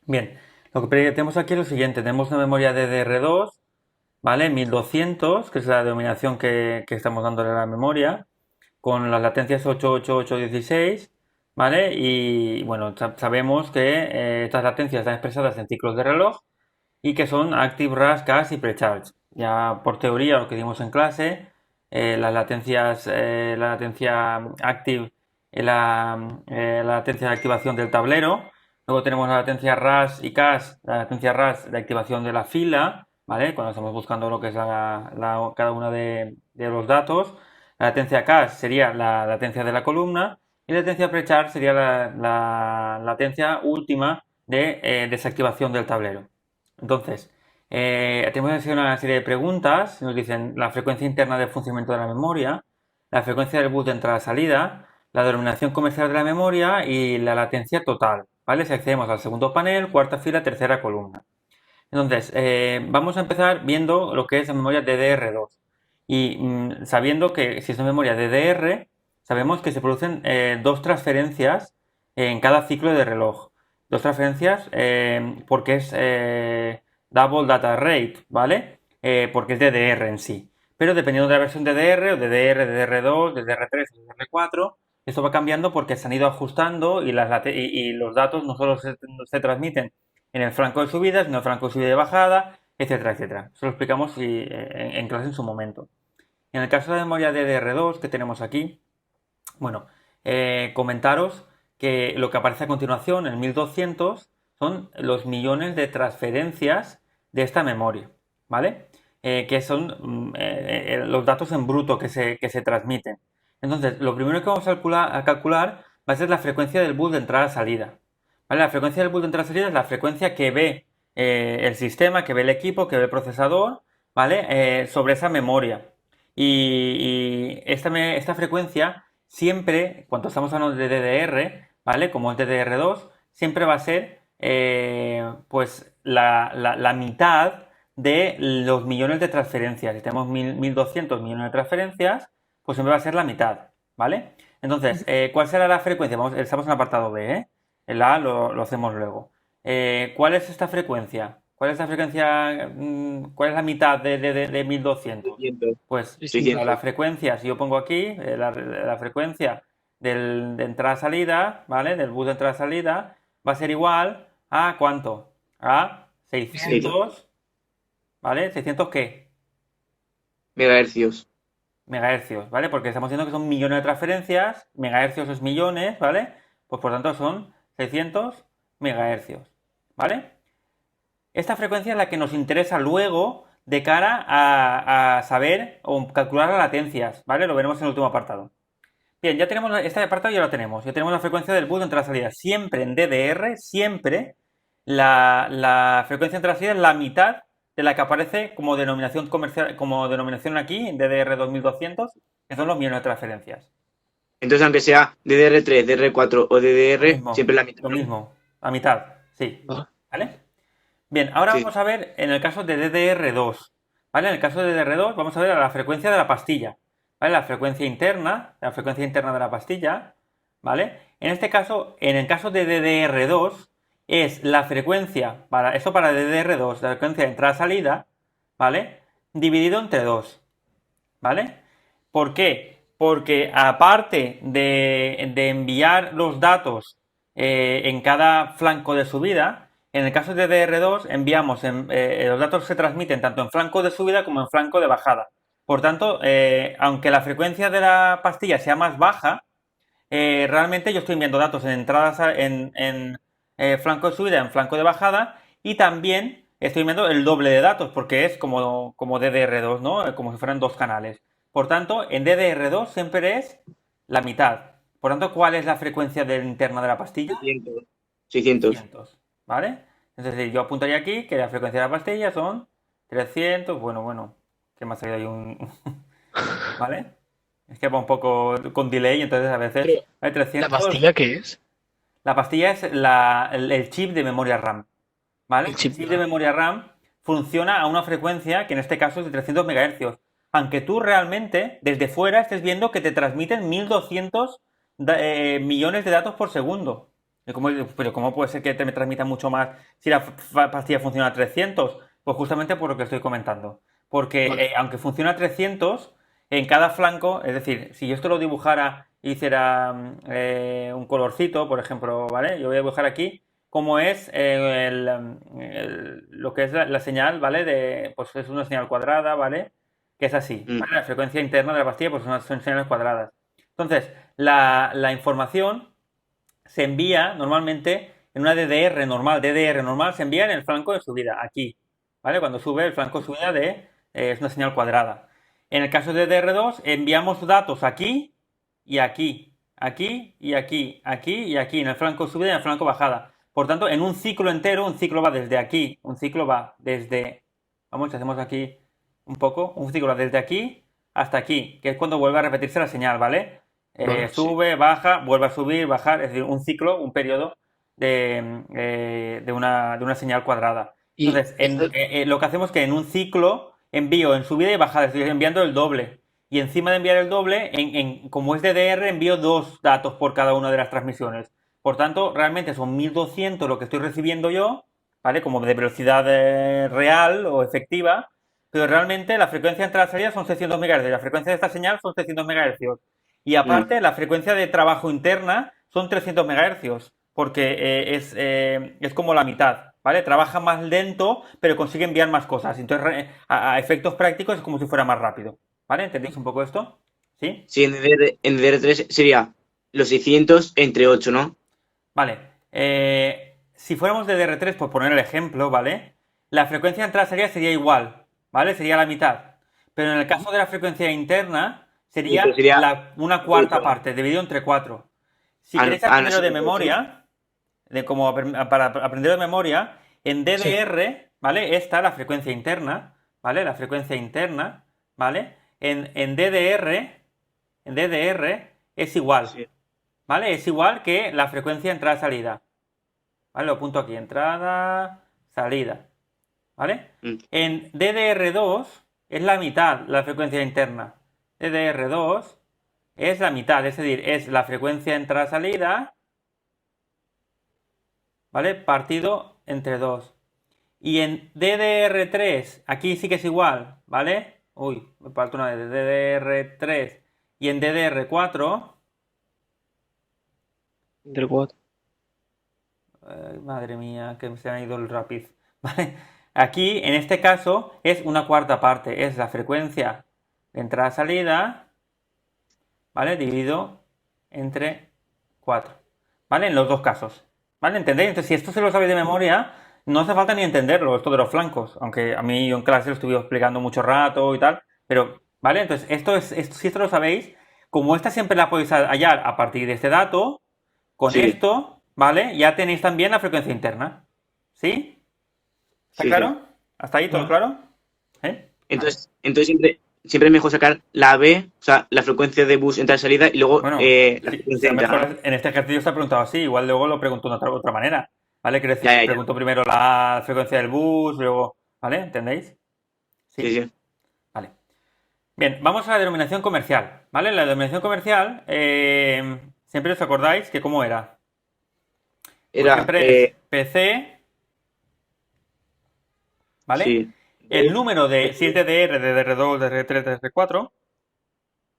Bien, lo que tenemos aquí es lo siguiente. Tenemos una memoria DDR2, ¿vale? 1200, que es la denominación que estamos dándole a la memoria, con las latencias 88816, ¿vale? Y bueno, sabemos que estas latencias están expresadas en ciclos de reloj y que son active, RAS, cache y precharge. Ya por teoría, lo que dimos en clase, las latencias, la latencia active es la latencia de activación del tablero. Luego tenemos la latencia RAS y cache, la latencia RAS de activación de la fila, ¿vale? Cuando estamos buscando lo que es cada uno de los datos. La latencia cache sería la latencia de la columna y la latencia precharge sería la latencia última de desactivación del tablero. Entonces, tenemos que hacer una serie de preguntas. Nos dicen la frecuencia interna de funcionamiento de la memoria, la frecuencia del bus de entrada-salida, la denominación comercial de la memoria y la latencia total. ¿Vale? Si accedemos al segundo panel, cuarta fila, tercera columna. Entonces, vamos a empezar viendo lo que es la memoria DDR2. Y sabiendo que si es una memoria DDR, sabemos que se producen dos transferencias en cada ciclo de reloj. Dos transferencias porque es Double Data Rate, ¿vale? Porque es DDR en sí. Pero dependiendo de la versión DDR, o DDR, DDR2, DDR3, DDR4, esto va cambiando porque se han ido ajustando y los datos no solo se transmiten en el franco de subida, sino el franco de subida y bajada, etcétera, etcétera. Eso lo explicamos en clase en su momento. En el caso de la memoria DDR2 que tenemos aquí, bueno, comentaros que lo que aparece a continuación, en 1200, son los millones de transferencias de esta memoria, ¿vale? Que son los datos en bruto que se transmiten. Entonces, lo primero que vamos a calcular va a ser la frecuencia del bus de entrada-salida. ¿Vale? La frecuencia del bus de entrada-salida es la frecuencia que ve el sistema, que ve el equipo, que ve el procesador, ¿vale? Sobre esa memoria. Y esta frecuencia siempre, cuando estamos hablando de DDR, ¿vale? Como es DDR2, siempre va a ser pues la mitad de los millones de transferencias. Si tenemos 1200 millones de transferencias, pues siempre va a ser la mitad, ¿vale? Entonces, ¿cuál será la frecuencia? Estamos en el apartado B, ¿eh? El A lo hacemos luego. ¿Cuál es esta frecuencia? ¿Cuál es la frecuencia? ¿Cuál es la mitad de 1200? 600. Pues la 600. frecuencia, si yo pongo aquí la frecuencia de entrada-salida, ¿vale? Del bus de entrada-salida, va a ser igual a ¿cuánto? A 600 600, ¿vale? ¿600 qué? megahercios. Megahercios, ¿vale? Porque estamos diciendo que son millones de transferencias, megahercios es millones, ¿vale? Pues por tanto son 600 megahercios, ¿vale? Esta frecuencia es la que nos interesa luego de cara a saber o calcular las latencias, ¿vale? Lo veremos en el último apartado. Bien, ya tenemos este apartado, ya lo tenemos. Ya tenemos la frecuencia del bus de entrada-salida. Siempre en DDR, siempre la frecuencia de entrada-salida es la mitad de la que aparece como denominación comercial, como denominación aquí en DDR 2200, que son los millones de transferencias. Entonces, aunque sea DDR3, DDR4 o Lo DDR, mismo, siempre la mitad, lo ¿no? mismo, a mitad, sí. Ah, ¿Vale? Bien, ahora sí. vamos a ver en el caso de DDR2. ¿Vale? En el caso de DDR2 vamos a ver la frecuencia de la pastilla. ¿Vale? La frecuencia interna de la pastilla. ¿Vale? En este caso, en el caso de DDR2, es la frecuencia, eso para DDR2, la frecuencia de entrada-salida, ¿vale? Dividido entre 2. ¿Vale? ¿Por qué? Porque aparte de enviar los datos en cada flanco de subida, en el caso de DR2 enviamos, los datos se transmiten tanto en flanco de subida como en flanco de bajada. Por tanto, aunque la frecuencia de la pastilla sea más baja, realmente yo estoy enviando datos en entradas en flanco de subida, en flanco de bajada, y también estoy enviando el doble de datos, porque es como DDR2, ¿no? Como si fueran dos canales. Por tanto, en DDR2 siempre es la mitad. Por tanto, ¿cuál es la frecuencia interna de la pastilla? 600. 600. 300, ¿vale? Es decir, yo apuntaría aquí que la frecuencia de la pastilla son 300, bueno, que me ha salido ahí ¿vale? Es que va un poco con delay, entonces a veces Pero, hay ¿la 300. pastilla qué es? La pastilla es el chip de memoria RAM, ¿vale? El El chip chip de de RAM. memoria RAM funciona a una frecuencia que en este caso es de 300 MHz. Aunque tú realmente desde fuera estés viendo que te transmiten 1200 millones de datos por segundo. Pero ¿cómo puede ser que te me transmita mucho más si la pastilla funciona a 300? Pues justamente por lo que estoy comentando. Porque Vale. aunque funciona a 300, en cada flanco, es decir, si yo esto lo dibujara y hiciera un colorcito, por ejemplo, ¿vale? Yo voy a dibujar aquí cómo es lo que es la señal, ¿vale? Pues es una señal cuadrada, ¿vale? Que es así, Mm, ¿vale? La frecuencia interna de la pastilla pues son señales cuadradas. Entonces, la información se envía normalmente en una DDR normal. DDR normal se envía en el flanco de subida, aquí. ¿Vale? Cuando sube el flanco de subida es una señal cuadrada. En el caso de DDR2 enviamos datos aquí y aquí. Aquí y aquí. Aquí y aquí. En el flanco de subida y en el flanco de bajada. Por tanto, en un ciclo entero, un ciclo va desde aquí. Un ciclo va desde... Vamos, hacemos aquí un poco. Un ciclo va desde aquí hasta aquí. Que es cuando vuelve a repetirse la señal, ¿vale? vale, sí. Sube, baja, vuelve a subir, bajar, es decir, un ciclo, un periodo de una señal cuadrada. Y Entonces, esto, lo que hacemos es que en un ciclo envío en subida y bajada, estoy enviando el doble. Y encima de enviar el doble, como es DDR, envío dos datos por cada una de las transmisiones. Por tanto, realmente son 1200 lo que estoy recibiendo yo, ¿vale? Como de velocidad real o efectiva, pero realmente la frecuencia de entrada y salida son 600 MHz. La frecuencia de esta señal son 600 MHz. Y mm, aparte, la frecuencia de trabajo interna son 300 MHz, porque es como la mitad, ¿vale? Trabaja más lento, pero consigue enviar más cosas. Entonces, a efectos prácticos es como si fuera más rápido, ¿vale? ¿Entendéis un poco esto? ¿Sí? sí, en DDR3 sería los 600 entre 8, ¿no? Vale. Si fuéramos de DR3, por poner el ejemplo, ¿vale? La frecuencia de entrada salida sería igual, ¿vale? Sería la mitad. Pero en el caso de la frecuencia interna, Sí, pero sería sería una 8. cuarta parte, dividido entre 4. Si Ah, no, queréis no aprenderlo de sería 8. memoria, como para aprender de memoria, en Sí. DDR, ¿vale? Esta, la frecuencia interna, ¿vale? La frecuencia interna, ¿vale? En DDR es igual, Sí. ¿vale? Es igual que la frecuencia entrada-salida. ¿Vale? Lo apunto aquí, entrada, salida, ¿vale? Mm, En DDR2 es la mitad la frecuencia interna. DDR2 es la mitad, es decir, es la frecuencia entrada-salida, ¿vale? Partido entre 2. Y en DDR3, aquí sí que es igual, ¿vale? Uy, me falta una de DDR3 y en DDR4, Entre 4. madre mía, que se me ha ido el rápido, ¿vale? Aquí, en este caso, es una cuarta parte, es la frecuencia de entrada-salida, ¿vale? Dividido entre 4, ¿vale? En los dos casos, ¿vale? ¿Entendéis? Entonces, si esto se lo sabéis de memoria, no hace falta ni entenderlo, esto de los flancos, aunque a mí yo en clase lo estuve explicando mucho rato y tal, pero, ¿vale? Entonces, si esto lo sabéis, como esta siempre la podéis hallar a partir de este dato, con Sí, esto, ¿vale? Ya tenéis también la frecuencia interna, ¿sí? ¿Está sí, sí. claro? ¿Hasta ahí todo Vale. claro? ¿Eh? Vale. Entonces siempre es mejor sacar la B, o sea, la frecuencia de bus entrada-salida y luego Bueno, la si frecuencia a lo interna, ¿no? mejor en este ejercicio está preguntado así, igual luego lo pregunto de otra manera, ¿vale? Quiero decir, Ya, ya, ya. pregunto primero la frecuencia del bus, luego, ¿vale? ¿Entendéis? Sí, ¿Sí? sí. Vale. Bien, vamos a la denominación comercial, ¿vale? La denominación comercial, siempre os acordáis que cómo era. Pues Era, siempre es PC, ¿vale? sí. El B, número de, si es PC, DDR, DDR2, DDR3, DDR4,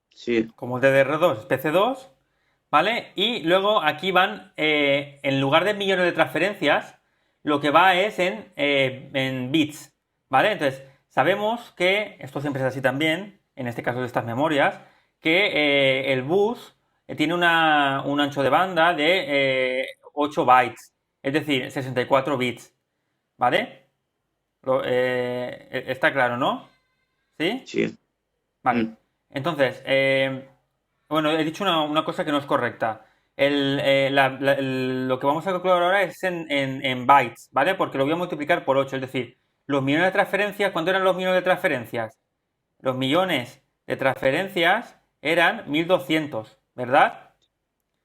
sí, como el DDR2 es PC2, ¿vale? Y luego aquí van, en lugar de millones de transferencias, lo que va es en bits, ¿vale? Entonces, sabemos que, esto siempre es así también, en este caso de estas memorias, que el bus tiene un ancho de banda de 8 bytes, es decir, 64 bits, ¿vale? Está claro, ¿no? ¿Sí? sí. Vale. Mm, Entonces, bueno, he dicho una cosa que no es correcta. Lo que vamos a calcular ahora es en bytes, ¿vale? Porque lo voy a multiplicar por 8. Es decir, los millones de transferencias, ¿cuánto eran los millones de transferencias? Los millones de transferencias eran 1200, ¿verdad?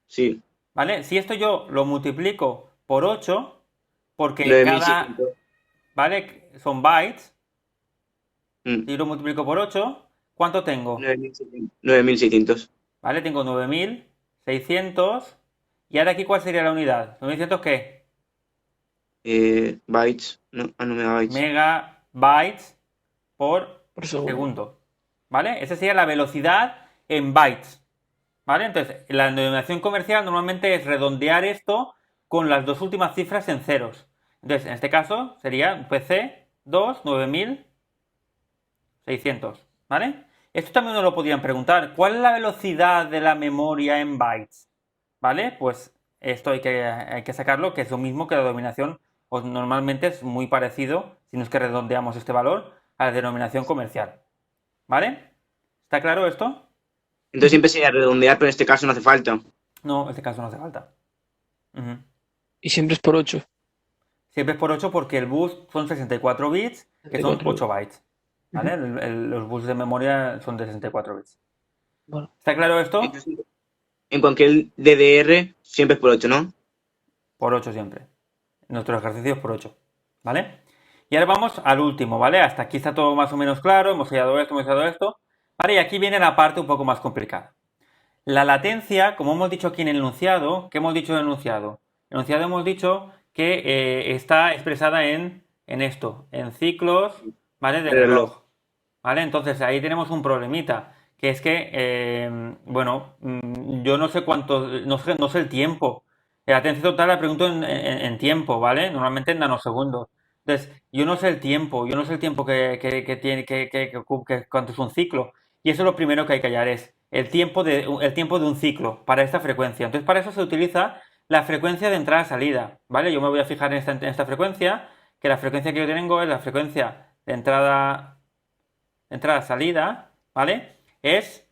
sí. ¿Vale? Si esto yo lo multiplico por 8, porque 9600. ¿vale? Son bytes, Mm, si yo lo multiplico por 8, ¿cuánto tengo? 9600. 9600. ¿Vale? Tengo 9600 ¿Y ahora aquí cuál sería la unidad? ¿900 qué? Bytes, no megabytes. Megabytes por Por segundo. segundo. ¿Vale? Esa sería la velocidad en bytes. ¿Vale? Entonces, la denominación comercial normalmente es redondear esto con las dos últimas cifras en ceros. Entonces, en este caso sería PC 2 9600. ¿Vale? Esto también nos lo podrían preguntar. ¿Cuál es la velocidad de la memoria en bytes? ¿Vale? Pues esto hay que sacarlo, que es lo mismo que la denominación, pues normalmente es muy parecido, si no es que redondeamos este valor, a la denominación comercial. ¿Vale? ¿Está claro esto? Entonces siempre sería redondear, pero en este caso no hace falta. No, en este caso no hace falta. Ujú. Y siempre es por 8. Siempre es por 8 porque el bus son 64 bits, que son 64 8 bytes. ¿Vale? Los buses de memoria son de 64 bits. Bueno, ¿Está claro esto? Entonces, en cualquier DDR siempre es por 8, ¿no? Por 8 siempre. Nuestros ejercicios por 8. ¿Vale? Y ahora vamos al último, ¿vale? Hasta aquí está todo más o menos claro. Hemos hallado esto, hemos hallado esto. Vale, y aquí viene la parte un poco más complicada. La latencia, como hemos dicho aquí en el enunciado, ¿qué hemos dicho en el enunciado? En el enunciado hemos dicho que está expresada en esto, en ciclos, ¿vale? De De reloj. reloj. ¿Vale? Entonces ahí tenemos un problemita, que es que, bueno, yo no sé cuánto, no sé el tiempo. La latencia total la pregunto en tiempo, ¿vale? Normalmente en nanosegundos. Entonces, yo no sé el tiempo, yo no sé el tiempo que tiene, cuánto es un ciclo. Y eso es lo primero que hay que hallar, es el tiempo de un ciclo para esta frecuencia. Entonces, para eso se utiliza la frecuencia de entrada-salida, ¿vale? Yo me voy a fijar en esta frecuencia, que la frecuencia que yo tengo es la frecuencia de entrada-salida, ¿vale?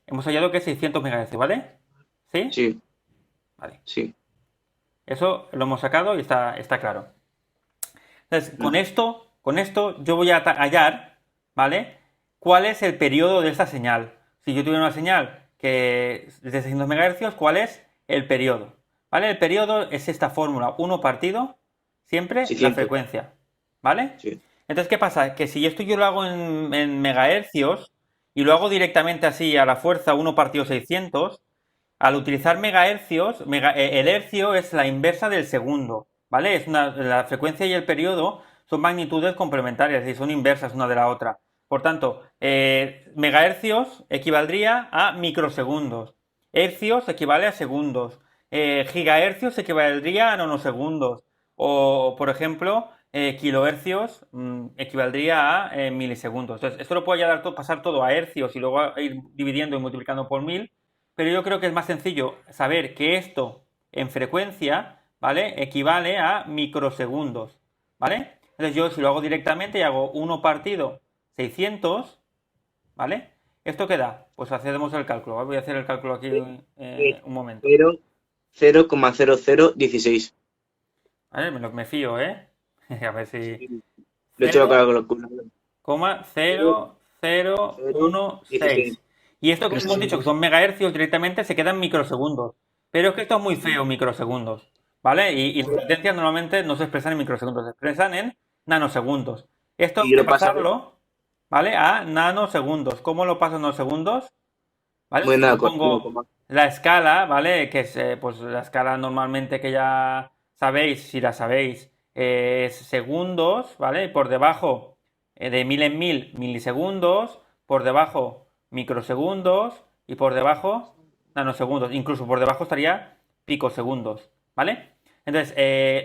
Hemos hallado que es 600 MHz, ¿vale? ¿Sí? Sí, Vale. sí. Eso lo hemos sacado y está claro. Entonces, No. con esto yo voy a hallar, ¿vale? ¿Cuál es el periodo de esta señal? Si yo tuviera una señal que es de 600 MHz, ¿cuál es el periodo? ¿Vale? El periodo es esta fórmula, 1 partido, siempre la 600. frecuencia, ¿vale? Sí. Entonces, ¿qué pasa? Que si esto yo lo hago en megahercios y lo hago directamente así a la fuerza 1 partido 600, al utilizar megahercios, el hercio es la inversa del segundo, ¿vale? La frecuencia y el periodo son magnitudes complementarias y son inversas una de la otra. Por tanto, megahercios equivaldría a microsegundos, hercios equivale a segundos, gigahercios equivaldría a nanosegundos, o por ejemplo, kilohercios equivaldría a milisegundos. Entonces, esto lo puedo ya pasar todo a hercios y luego ir dividiendo y multiplicando por 1000, pero yo creo que es más sencillo saber que esto en frecuencia, ¿vale? Equivale a microsegundos, ¿vale? Entonces yo si lo hago directamente y hago 1 partido 600, ¿vale? ¿Esto qué da? Pues hacemos el cálculo. Voy a hacer el cálculo aquí un momento. 0,0016. ¿Vale? Me fío, ¿eh? A ver si... Lo he hecho con la calculadora. 0,0016. Y esto que hemos dicho que son megahercios directamente se quedan microsegundos. Pero es que esto es muy feo, microsegundos. ¿Vale? Y las latencias normalmente no se expresan en microsegundos, se expresan en nanosegundos. Esto hay Y que lo pasa. pasarlo, ¿vale? A nanosegundos. ¿Cómo lo paso a nanosegundos? ¿Vale? Si Bueno, yo pongo la escala, ¿vale? Que es pues la escala normalmente que ya sabéis, si la sabéis, es segundos, ¿vale? Por debajo de 1000 en 1000, milisegundos, por debajo microsegundos y por debajo nanosegundos. Incluso por debajo estaría picosegundos, ¿vale? Entonces,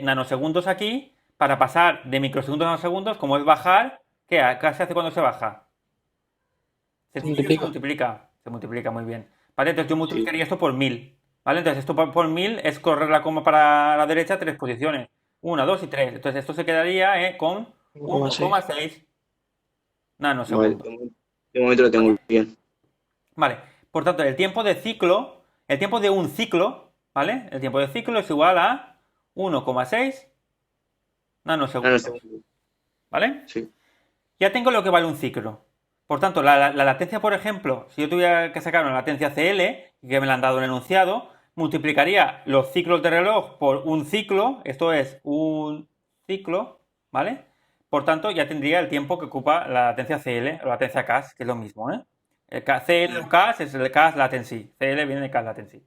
nanosegundos aquí, para pasar de microsegundos a nanosegundos, como es bajar, ¿qué se hace cuando se baja? Se multiplica muy bien. ¿Vale? Entonces yo multiplicaría esto por 1000. ¿Vale? Entonces esto por 1000 es correr la coma para la derecha 3 posiciones. 1, 2 y 3. Entonces esto se quedaría con 1,6 Vale, nanosegundos. de momento lo tengo bien. Vale. Por tanto, el tiempo de un ciclo, ¿vale? El tiempo de ciclo es igual a 1,6 nanosegundos. ¿Vale? Sí. Ya tengo lo que vale un ciclo. Por tanto, la latencia, por ejemplo, si yo tuviera que sacar una latencia CL, que me la han dado en el enunciado, multiplicaría los ciclos de reloj por un ciclo, esto es un ciclo, ¿vale? Por tanto, ya tendría el tiempo que ocupa la latencia CL o la latencia CAS, que es lo mismo, ¿eh? El CL o CAS es el CAS latency. CL viene de CAS latency.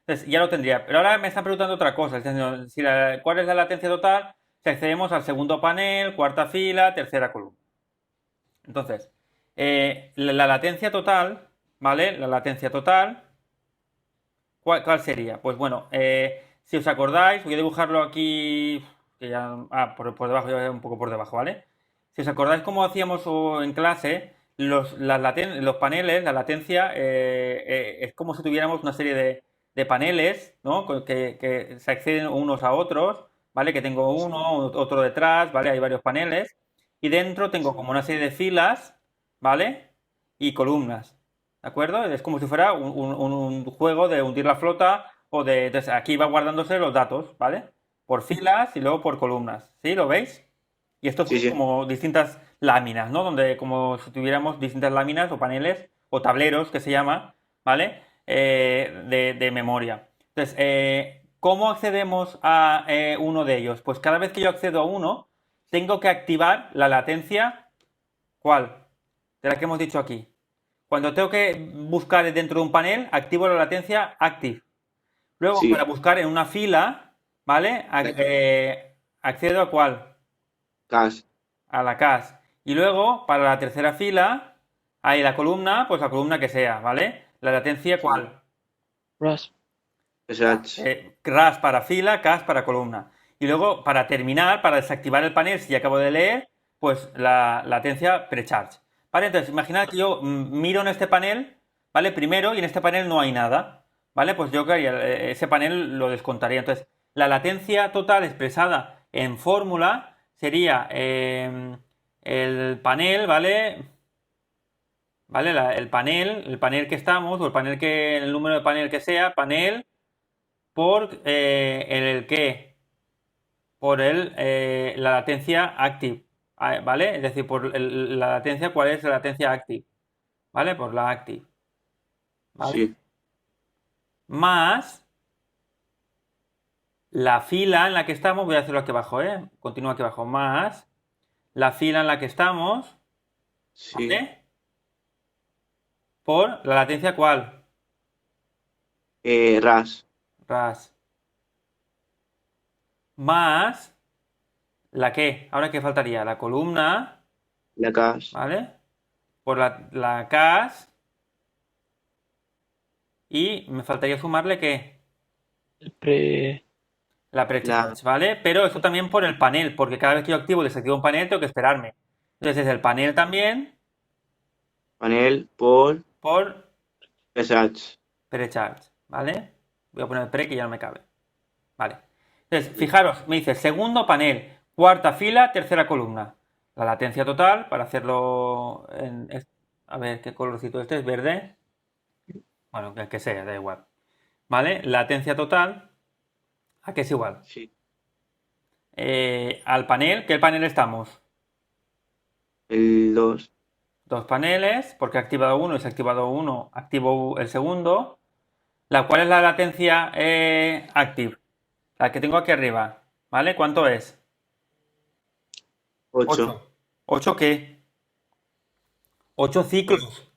Entonces, ya lo tendría. Pero ahora me están preguntando otra cosa. Están diciendo, ¿cuál es la latencia total? Si accedemos al segundo panel, cuarta fila, tercera columna. Entonces, la latencia total, ¿vale? La latencia total, ¿cuál sería? Pues bueno, si os acordáis, voy a dibujarlo aquí, que ya, por debajo, ya un poco por debajo, ¿vale? Si os acordáis cómo hacíamos en clase, los paneles, la latencia, es como si tuviéramos una serie de paneles, ¿no? Que se acceden unos a otros, ¿vale? Que tengo uno, otro detrás, ¿vale? Hay varios paneles. Y dentro tengo como una serie de filas, ¿vale? Y columnas, ¿de acuerdo? Es como si fuera un juego de hundir la flota o de... Entonces aquí va guardándose los datos, ¿vale? Por filas y luego por columnas, ¿sí? ¿Lo veis? Y esto Sí, es sí. como distintas láminas, ¿no? Donde como si tuviéramos distintas láminas o paneles o tableros que se llama, ¿vale? De memoria. Entonces, ¿cómo accedemos a uno de ellos? Pues cada vez que yo accedo a uno, tengo que activar la latencia, ¿cuál? De la que hemos dicho aquí. Cuando tengo que buscar dentro de un panel, activo la latencia active. Luego, para Sí. buscar en una fila, ¿vale? Accedo a cuál? Cas. A la CAS. Y luego, para la tercera fila, hay la columna, pues la columna que sea, ¿vale? La latencia, ¿cuál? Ras. Pesach. RAS para fila, CAS para columna. Y luego, para terminar, para desactivar el panel, si ya acabo de leer, pues la latencia precharge. ¿Vale? Entonces, imaginad que yo miro en este panel, ¿vale? Primero, y en este panel no hay nada, ¿vale? Pues yo ese panel lo descontaría. Entonces, la latencia total expresada en fórmula sería el panel, ¿vale? ¿Vale? El panel que estamos, o el número de panel que sea, panel por el que, por la latencia active, ¿vale? Es decir, por la latencia, ¿cuál es la latencia active? ¿Vale? Por la active, ¿vale? Sí. Más la fila en la que estamos, voy a hacerlo aquí abajo, continúo aquí abajo, más la fila en la que estamos, Sí. ¿vale? Por la latencia, ¿cuál? Ras. Ras. Más la que, ahora qué faltaría, la columna, La cas. ¿vale? Por la CAS. Y me faltaría sumarle ¿qué? El pre. La precharge, ¿vale? Pero eso también por el panel, porque cada vez que yo activo o desactivo un panel tengo que esperarme. Entonces es el panel también Panel por por Pesach. precharge, ¿vale? Voy a poner pre que ya no me cabe. Vale. Entonces, fijaros, me dice segundo panel, cuarta fila, tercera columna. La latencia total, para hacerlo a ver qué colorcito este es, verde. Bueno, que sea, da igual. ¿Vale? Latencia total, ¿a qué es igual? Sí. Al panel, ¿qué panel estamos? El 2. Dos paneles, porque he activado uno y se ha activado uno, activo el segundo. ¿Cuál es la latencia active? La que tengo aquí arriba, ¿vale? ¿Cuánto es? 8. ¿8 qué? 8 ciclos,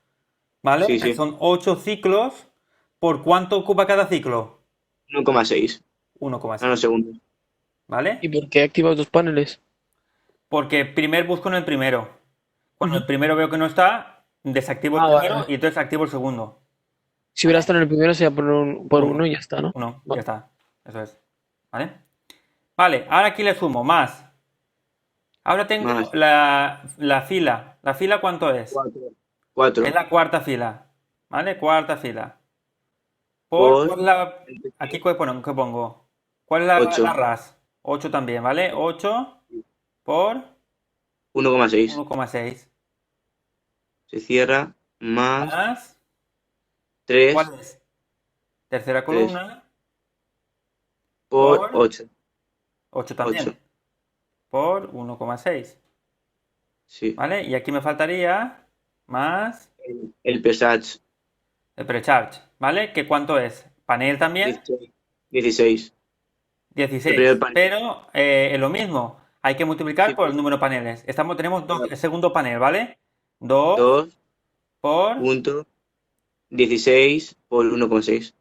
¿vale? Sí, sí. Son 8 ciclos. ¿Por cuánto ocupa cada ciclo? 1,6. Ah, no, 1,6, segundos. ¿vale? ¿Y por qué activas dos paneles? Porque primero busco en el primero. Cuando el Ujú. primero veo que no está, desactivo el Ah, vale, primero vale. y entonces activo el segundo. Si hubiera estado en el primero, sería por uno Uno. y ya está, ¿no? Uno, ya Vale. está. Eso es. ¿Vale? Vale, ahora aquí le sumo más. Ahora tengo Más la fila. ¿La fila cuánto es? 4. Es 4. la cuarta fila. ¿Vale? Cuarta fila. ¿Cuál Por es aquí qué pongo? ¿Cuál es la 8. RAS? 8 también, ¿vale? 8 por 1,6. 1,6. Se cierra. Más Más, ¿cuál 3. es? Tercera 3. columna Por por 8. 8 8. también. Por 1,6. Sí. ¿Vale? Y aquí me faltaría más El Pesach. el precharge, ¿vale? ¿Que cuánto es? Panel también, 16. El 16. primer panel. Pero es lo mismo. Hay que multiplicar Sí, por el número de paneles. Tenemos el segundo panel, ¿vale? 2 2. por Punto 16 por 1,6.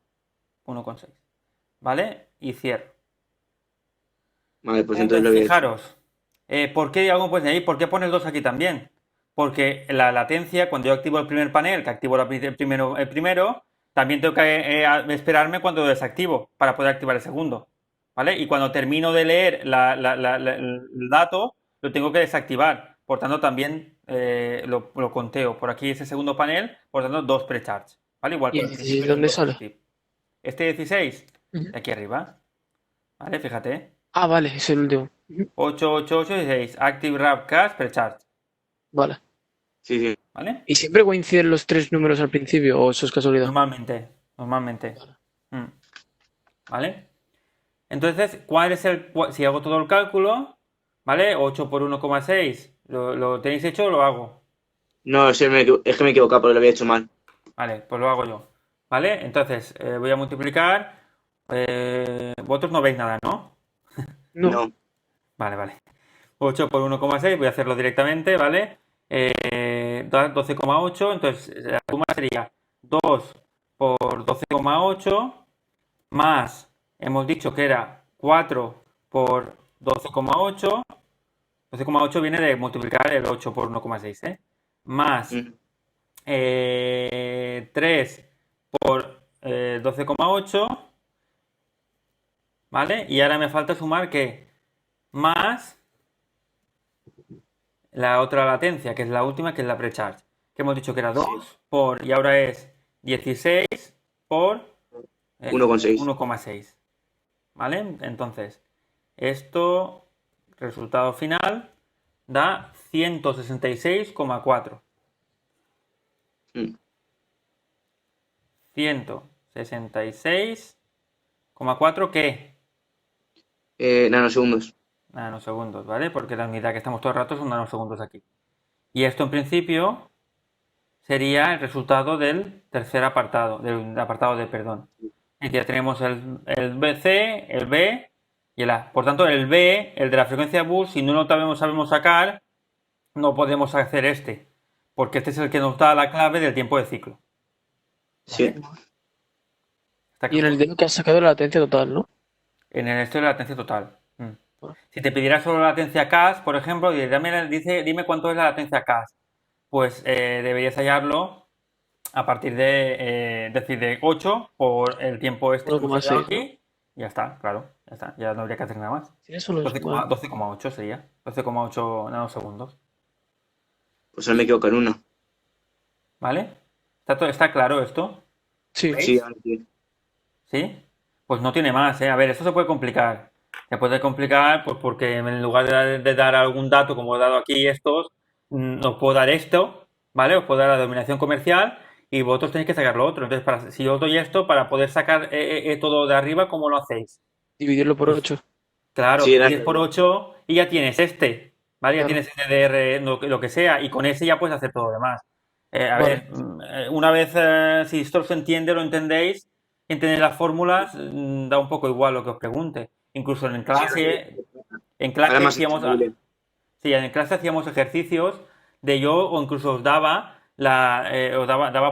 1,6. ¿vale? Y cierro. Vale, pues entonces lo Entonces, voy a decir. fijaros, ¿por qué algo puedes añadir? ¿Por qué pones 2 aquí también? Porque la latencia, cuando yo activo el primer panel, que activo el primero, también tengo que esperarme cuando lo desactivo para poder activar el segundo, ¿vale? Y cuando termino de leer el dato, lo tengo que desactivar. Por tanto, también lo conteo. Por aquí ese segundo panel, por tanto, 2 precharge, ¿vale? Igual ¿Y que el al 16 principio de dónde los sale? active. Este 16, Ujú. de aquí arriba, ¿vale? Fíjate. Ah, vale, es el último. Ujú. 888 16. Active Wrap Cache Precharge. Vale. Sí, sí. ¿Vale? ¿Y siempre coinciden los tres números al principio o eso es casualidad? Normalmente. Vale. Mm, ¿Vale? Entonces, ¿cuál es si hago todo el cálculo, ¿vale? 8 por 1,6, ¿lo tenéis hecho o lo hago? No, es que me he equivocado porque lo había hecho mal. Vale, pues lo hago yo. ¿Vale? Entonces, voy a multiplicar. Vosotros no veis nada, ¿no? No. No. Vale. 8 por 1,6, voy a hacerlo directamente, ¿vale? Da 12,8, entonces la suma sería 2 por 12,8 más, hemos dicho que era 4 por 12,8, 12,8 viene de multiplicar el 8 por 1,6, ¿eh? Más Mm. 3 por 12,8, ¿vale? Y ahora me falta sumar que más la otra latencia, que es la última, que es la precharge, que hemos dicho que era Sí. 2 por, y ahora es 16 por 1,6. 1,6, ¿vale? Entonces, esto, resultado final, da 166,4. Mm. 166,4 ¿qué? Nanosegundos. Nanosegundos, ¿vale? Porque la unidad que estamos todo el rato son nanosegundos aquí. Y esto en principio sería el resultado del tercer apartado, del apartado de perdón. Y ya tenemos el BC, el B y el A. Por tanto, el B, el de la frecuencia bus, si no lo sabemos sacar, no podemos hacer este, porque este es el que nos da la clave del tiempo de ciclo. Sí. ¿Vale? ¿Está Y en el claro? dedo que has sacado la latencia total, ¿no? En el esto de la latencia total. Ah, Si te pidiera solo la latencia CAS, por ejemplo, dime cuánto es la latencia CAS. Pues deberías hallarlo a partir decir, de 8 por el tiempo este que hemos hallado 1,6, ¿no? aquí. Ya está, claro, ya está. Ya no habría que hacer nada más. Tienes solo eso. Vale. 12,8 sería. 12,8 nanosegundos. Pues ahora me equivoco en una. ¿Vale? ¿Está claro esto? Sí. Sí, ¿Veis? ahora sí. ¿Sí? Pues no tiene más, ¿eh? A ver, esto se puede complicar. Se puede complicar pues porque en lugar de dar algún dato como he dado aquí estos, os puedo dar esto, ¿vale? Os puedo dar la denominación comercial y vosotros tenéis que sacar lo otro. Entonces, si yo os doy esto, para poder sacar todo de arriba, ¿cómo lo hacéis? Dividirlo por Pues 8. claro, Sí, divides por 8 y ya tienes este, ¿vale? Ya Claro. tienes este DR, lo que sea, y con ese ya puedes hacer todo lo demás. A Vale. ver, una vez, si esto se entiende, lo entendéis, entendéis las fórmulas, da un poco igual lo que os pregunte. Incluso Sí, en ahora clase más hacíamos, entendible. sí, en clase hacíamos ejercicios de yo, o incluso os daba,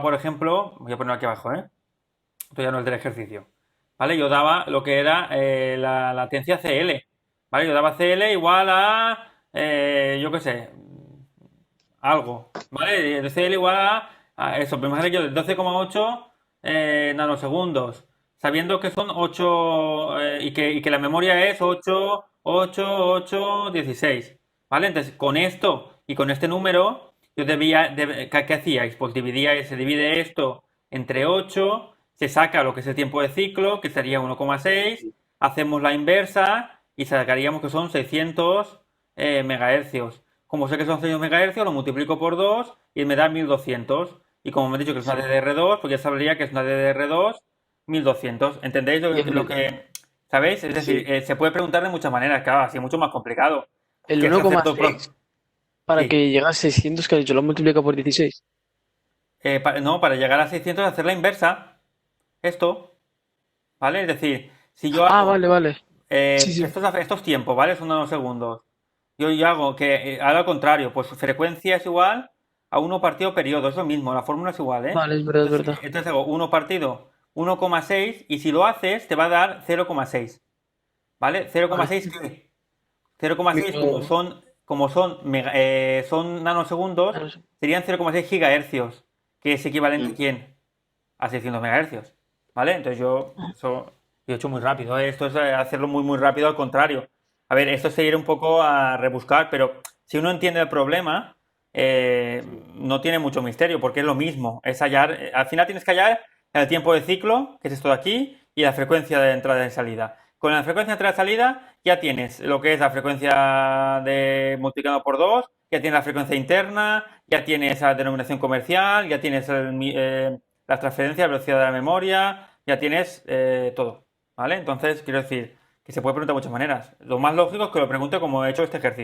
por ejemplo, voy a ponerlo aquí abajo, ¿eh? Esto ya no es del ejercicio. ¿Vale? Yo daba lo que era la latencia CL. ¿Vale? Yo daba CL igual a, yo qué sé, algo. ¿Vale? De CL igual a eso. Pero imagínate yo de 12,8 nanosegundos. Sabiendo que son 8 y que la memoria es 8 8 8 16. ¿Vale? Entonces, con esto y con este número, yo ¿qué hacíais? Pues se divide esto entre 8, se saca lo que es el tiempo de ciclo, que sería 1,6, hacemos la inversa y sacaríamos que son 600 megahercios. Como sé que son 600 megahercios, lo multiplico por 2 y me da 1200. Y como me he dicho que es una Sí. DDR2, pues ya sabría que es una DDR2 1200. ¿Entendéis Y ¿sabéis? Es decir, Sí. se puede preguntar de muchas maneras, claro, así es mucho más complicado. el ¿Quieres hacer todo 1,6 para Sí. que llegue a 600 que has dicho, lo multiplica por 16. No, para llegar a 600 hacer la inversa. Esto, ¿vale? Es decir, si yo Ah, hago vale, vale. Sí, sí. estos tiempos, ¿vale? Son nanosegundos. Yo hago que, ahora al contrario, pues su frecuencia es igual a 1 partido periodo, es lo mismo, la fórmula es igual, ¿eh? Vale, es verdad, es verdad. Entonces hago 1 partido 1,6 y si lo haces te va a dar 0,6. ¿Vale? 0,6 ¿qué? 0,6 son nanosegundos, serían 0,6 gigahercios, que es equivalente a ¿quién? A 600 megahercios. ¿Vale? Entonces yo he hecho muy rápido, ¿eh? Esto es hacerlo muy muy rápido, al contrario. A ver, esto sería un poco a rebuscar, pero si uno entiende el problema, no tiene mucho misterio, porque es lo mismo, es hallar, al final tienes que hallar el tiempo de ciclo, que es esto de aquí, y la frecuencia de entrada y salida. Con la frecuencia de entrada y salida ya tienes lo que es la frecuencia de multiplicado por 2, ya tienes la frecuencia interna, ya tienes la denominación comercial, ya tienes la transferencia, la velocidad de la memoria, ya tienes todo, ¿vale? Entonces, quiero decir que se puede preguntar de muchas maneras. Lo más lógico es que lo pregunte como he hecho este ejercicio.